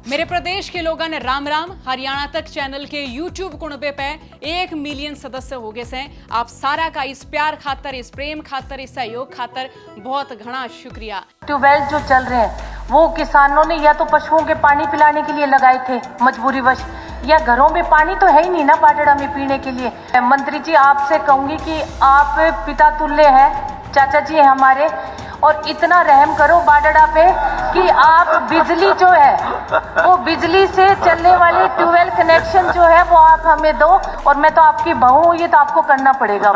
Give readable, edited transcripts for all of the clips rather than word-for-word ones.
मेरे प्रदेश के लोगन राम राम। हरियाणा तक चैनल के YouTube कुणबे पे 1 मिलियन सदस्य हो गए से। आप सारा का इस प्यार खातर, इस प्रेम खातर, इस सहयोग खातर बहुत घना शुक्रिया। ट्यूबवेल जो चल रहे हैं वो किसानों ने या तो पशुओं के पानी पिलाने के लिए लगाए थे मजबूरीवश, या घरों में पानी तो है ही नहीं ना बाडड़ा में पीने के लिए। मंत्री जी आपसे कहूंगी कि आप पिता तुल्य हैं, चाचा जी हैं हमारे, और इतना रहम करो बाडड़ा पे कि आप बिजली जो है वो बिजली से चलने वाले ट्यूबवेल कनेक्शन जो है वो आप हमें दो। और मैं तो आपकी बहू हूँ, ये तो आपको करना पड़ेगा।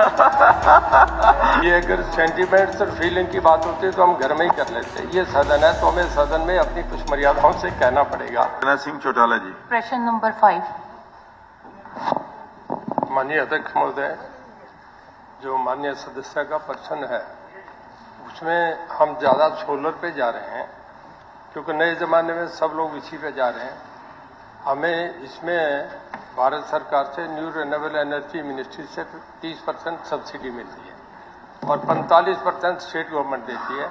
ये अगर सेंटिमेंट्स और फीलिंग की बात होती है तो हम घर में ही कर लेते हैं। ये सदन है तो हमें सदन में अपनी कुछ मर्यादाओं से कहना पड़ेगा। सिंह चौटाला जी, प्रश्न नंबर 5। माननीय अध्यक्ष महोदय, जो माननीय सदस्य का प्रश्न है उसमें हम ज़्यादा सोलर पे जा रहे हैं क्योंकि नए ज़माने में सब लोग इसी पे जा रहे हैं। हमें इसमें भारत सरकार से न्यू रिन्यूएबल एनर्जी मिनिस्ट्री से 30% सब्सिडी मिलती है और 45% स्टेट गवर्नमेंट देती है,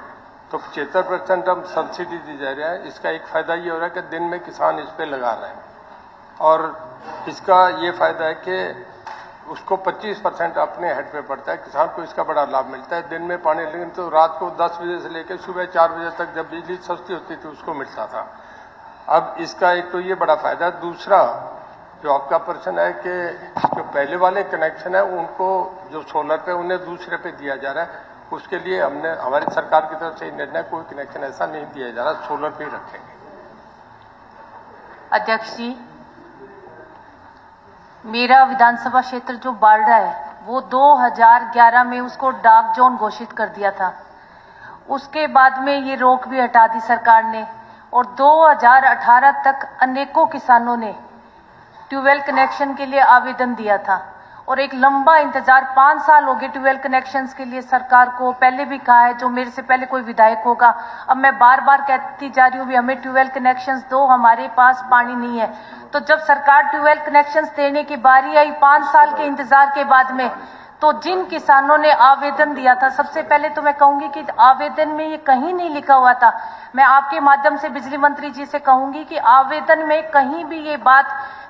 तो 75% हम सब्सिडी दी जा रही है। इसका एक फ़ायदा ये हो रहा है कि दिन में किसान इस पे लगा रहे हैं और इसका ये फ़ायदा है कि उसको 25% अपने हेड पे पड़ता है। किसान को इसका बड़ा लाभ मिलता है। दिन में पानी, लेकिन तो रात को 10 बजे से लेकर सुबह 4 बजे तक जब बिजली सस्ती होती थी उसको मिलता था। अब इसका एक तो ये बड़ा फायदा है। दूसरा जो आपका प्रश्न है कि जो पहले वाले कनेक्शन है उनको जो सोलर पे उन्हें दूसरे पे दिया जा रहा है, उसके लिए हमने हमारी सरकार की तरफ से निर्णय कोई कनेक्शन ऐसा नहीं दिया जा रहा, सोलर पे ही रखेंगे। अध्यक्ष जी, मेरा विधानसभा क्षेत्र जो बाडड़ा है वो 2011 में उसको डार्क जोन घोषित कर दिया था। उसके बाद में ये रोक भी हटा दी सरकार ने और 2018 तक अनेकों किसानों ने ट्यूबवेल कनेक्शन के लिए आवेदन दिया था और एक लंबा इंतजार 5 साल हो गए ट्यूबवेल कनेक्शंस के लिए सरकार को। पहले भी कहा है, जो मेरे से पहले कोई विधायक होगा, अब मैं बार बार कहती जा रही हूँ भी हमें ट्यूबवेल कनेक्शंस दो, हमारे पास पानी नहीं है। तो जब सरकार ट्यूबवेल कनेक्शंस देने की बारी आई 5 साल के इंतजार के बाद में, तो जिन किसानों ने आवेदन दिया था, सबसे पहले तो मैं कहूंगी कि आवेदन में ये कहीं नहीं लिखा हुआ था। मैं आपके माध्यम से बिजली मंत्री जी से कहूंगी कि आवेदन में कहीं भी ये बात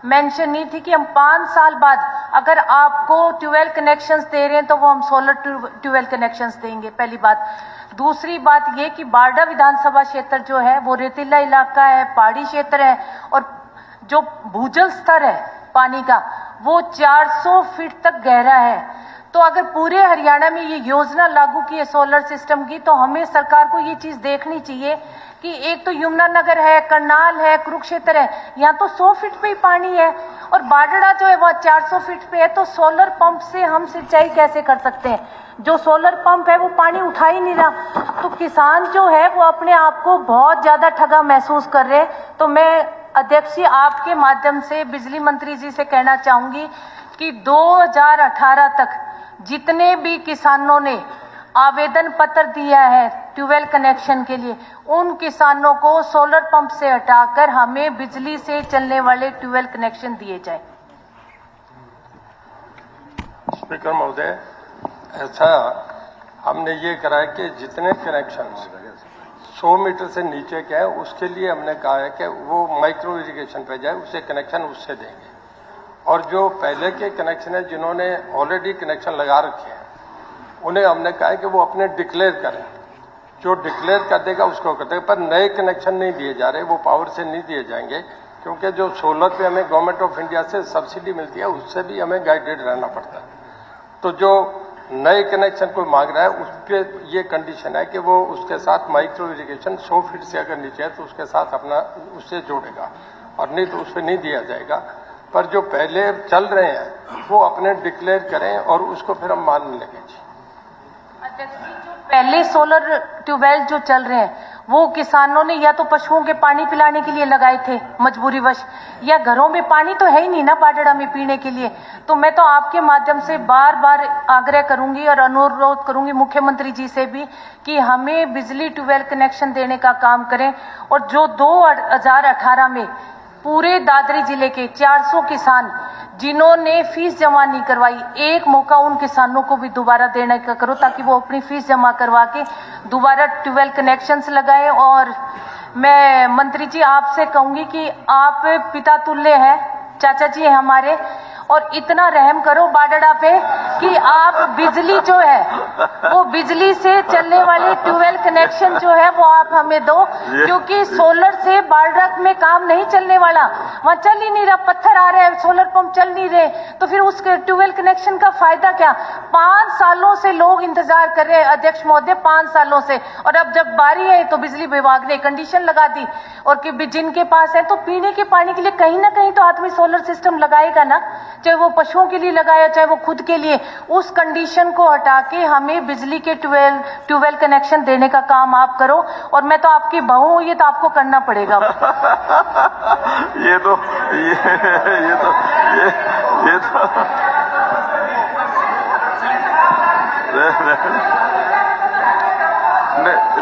मेंशन नहीं थी कि हम 5 साल बाद अगर आपको ट्यूबवेल कनेक्शंस दे रहे हैं तो वो हम सोलर ट्यूबवेल कनेक्शंस देंगे। पहली बात। दूसरी बात ये कि बाडड़ा विधानसभा क्षेत्र जो है वो रेतीला इलाका है, पहाड़ी क्षेत्र है और जो भूजल स्तर है पानी का वो 400 फीट तक गहरा है। तो अगर पूरे हरियाणा में ये योजना लागू की है सोलर सिस्टम की, तो हमें सरकार को ये चीज देखनी चाहिए कि एक तो यमुनानगर है, करनाल है, कुरुक्षेत्र है, यहाँ तो 100 फीट पे ही पानी है और बाडड़ा जो है वह 400 फीट पे है। तो सोलर पंप से हम सिंचाई कैसे कर सकते हैं? जो सोलर पंप है वो पानी उठा ही नहीं रहा। तो किसान जो है वो अपने आप को बहुत ज्यादा ठगा महसूस कर रहे हैं। तो मैं अध्यक्ष जी आपके माध्यम से बिजली मंत्री जी से कहना चाहूंगी कि 2018 तक जितने भी किसानों ने आवेदन पत्र दिया है ट्यूबवेल कनेक्शन के लिए, उन किसानों को सोलर पंप से हटाकर हमें बिजली से चलने वाले ट्यूबवेल कनेक्शन दिए जाए। स्पीकर महोदय, ऐसा हमने ये करा है कि जितने कनेक्शन 100 मीटर से नीचे के है उसके लिए हमने कहा है कि वो माइक्रो इरिगेशन पे जाए, उसे कनेक्शन उससे देंगे। और जो पहले के कनेक्शन है जिन्होंने ऑलरेडी कनेक्शन लगा रखे हैं उन्हें हमने कहा है कि वो अपने डिक्लेयर करें, जो डिक्लेयर कर देगा उसको कर देगा। पर नए कनेक्शन नहीं दिए जा रहे, वो पावर से नहीं दिए जाएंगे क्योंकि जो सोलर पे हमें गवर्नमेंट ऑफ इंडिया से सब्सिडी मिलती है उससे भी हमें गाइडेड रहना पड़ता है। तो जो नए कनेक्शन कोई मांग रहा है उस पर ये कंडीशन है कि वो उसके साथ माइक्रो इरिगेशन 100 फीट से अगर नीचे है तो उसके साथ अपना उससे जोड़ेगा और नहीं तो उस पर नहीं दिया जाएगा। पर जो पहले चल रहे हैं वो अपने डिक्लेयर करें और उसको फिर हम मान लेंगे। पहले सोलर ट्यूबवेल जो चल रहे हैं वो किसानों ने या तो पशुओं के पानी पिलाने के लिए लगाए थे मजबूरीवश, या घरों में पानी तो है ही नहीं ना बाडड़ा में पीने के लिए। तो मैं तो आपके माध्यम से बार बार आग्रह करूंगी और अनुरोध करूंगी मुख्यमंत्री जी से भी कि हमें बिजली ट्यूबवेल कनेक्शन देने का काम करें। और जो 2018 में पूरे दादरी जिले के 400 किसान जिन्होंने फीस जमा नहीं करवाई, एक मौका उन किसानों को भी दोबारा देने का करो ताकि वो अपनी फीस जमा करवा के दोबारा ट्यूबवेल कनेक्शंस लगाएं। और मैं मंत्री जी आपसे कहूंगी कि आप पिता तुल्य हैं, चाचा जी हैं हमारे, और इतना रहम करो बाडड़ा पे कि आप बिजली जो है वो बिजली से चलने वाले ट्यूबवेल कनेक्शन जो है वो आप हमें दो, क्योंकि सोलर से बाडड़ा में काम नहीं चलने वाला, वहाँ चल ही नहीं रहा, पत्थर आ रहे हैं, सोलर पंप चल नहीं रहे, तो फिर उस ट्यूबवेल कनेक्शन का फायदा क्या। 5 सालों से लोग इंतजार कर रहे हैं अध्यक्ष महोदय, 5 सालों से, और अब जब बारी है तो बिजली विभाग ने कंडीशन लगा दी, और कि जिनके पास है तो पीने के पानी के लिए कहीं ना कहीं तो आदमी सोलर सिस्टम लगाएगा ना, चाहे वो पशुओं के लिए लगाया चाहे वो खुद के लिए। उस कंडीशन को हटा के हमें बिजली के ट्यूबवेल कनेक्शन देने का काम आप करो, और मैं तो आपकी बहू हूं, ये तो आपको करना पड़ेगा। ये तो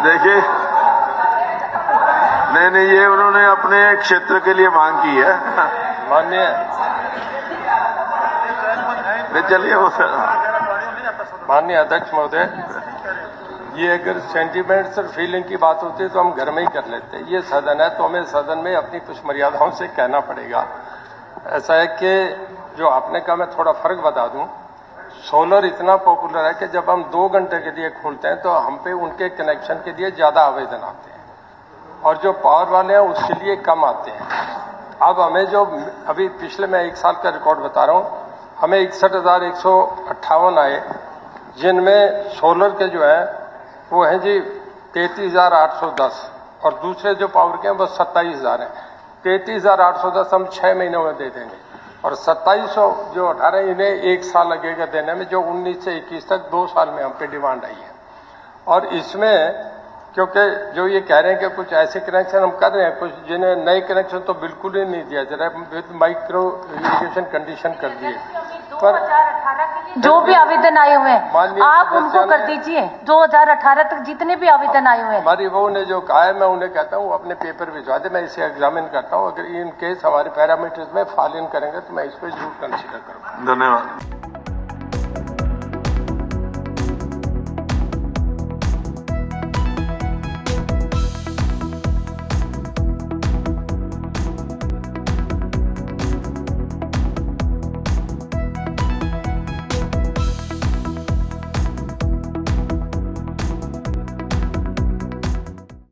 देखिए, नहीं ये उन्होंने अपने क्षेत्र के लिए मांग की है। चलिए वो माननीय अध्यक्ष महोदय, ये अगर सेंटिमेंट्स और फीलिंग की बात होती है तो हम घर में ही कर लेते हैं। ये सदन है तो हमें सदन में अपनी कुछ मर्यादाओं से कहना पड़ेगा। ऐसा है कि जो आपने कहा मैं थोड़ा फर्क बता दूं, सोलर इतना पॉपुलर है कि जब हम 2 घंटे के लिए खोलते हैं तो हम पे उनके कनेक्शन के लिए ज्यादा आवेदन आते हैं, और जो पावर वाले हैं उसके लिए कम आते हैं। अब हमें जो अभी पिछले मैं 1 साल का रिकॉर्ड बता रहा हूं, हमें 61,158 आए, जिनमें सोलर के जो है वो हैं जी 33,810, और दूसरे जो पावर के हैं वो 27,000 हैं। 33,810 हम 6 महीनों में दे देंगे, और 2700 जो 18 इन्हें 1 साल लगेगा देने में, जो 19 से 21 तक 2 साल में हम पे डिमांड आई है। और इसमें क्योंकि जो ये कह रहे हैं कि कुछ ऐसे कनेक्शन हम कर रहे हैं, कुछ जिन्हें नए कनेक्शन तो बिल्कुल ही नहीं दिया जा रहा है, विद माइक्रो इरिगेशन कंडीशन कर दिए। पर 2018 के लिए जो भी आवेदन आए हुए हैं आप उनको कर दीजिए, 2018 तक जितने भी आवेदन आए हुए हैं। हमारी वो ने जो कहा है मैं उन्हें कहता हूँ अपने पेपर भिजवा दे, मैं इसे एग्जामिन करता हूँ, अगर इन केस हमारे पैरामीटर्स में फॉल इन करेंगे तो मैं इस पर जरूर कंसिडर करूँगा। धन्यवाद।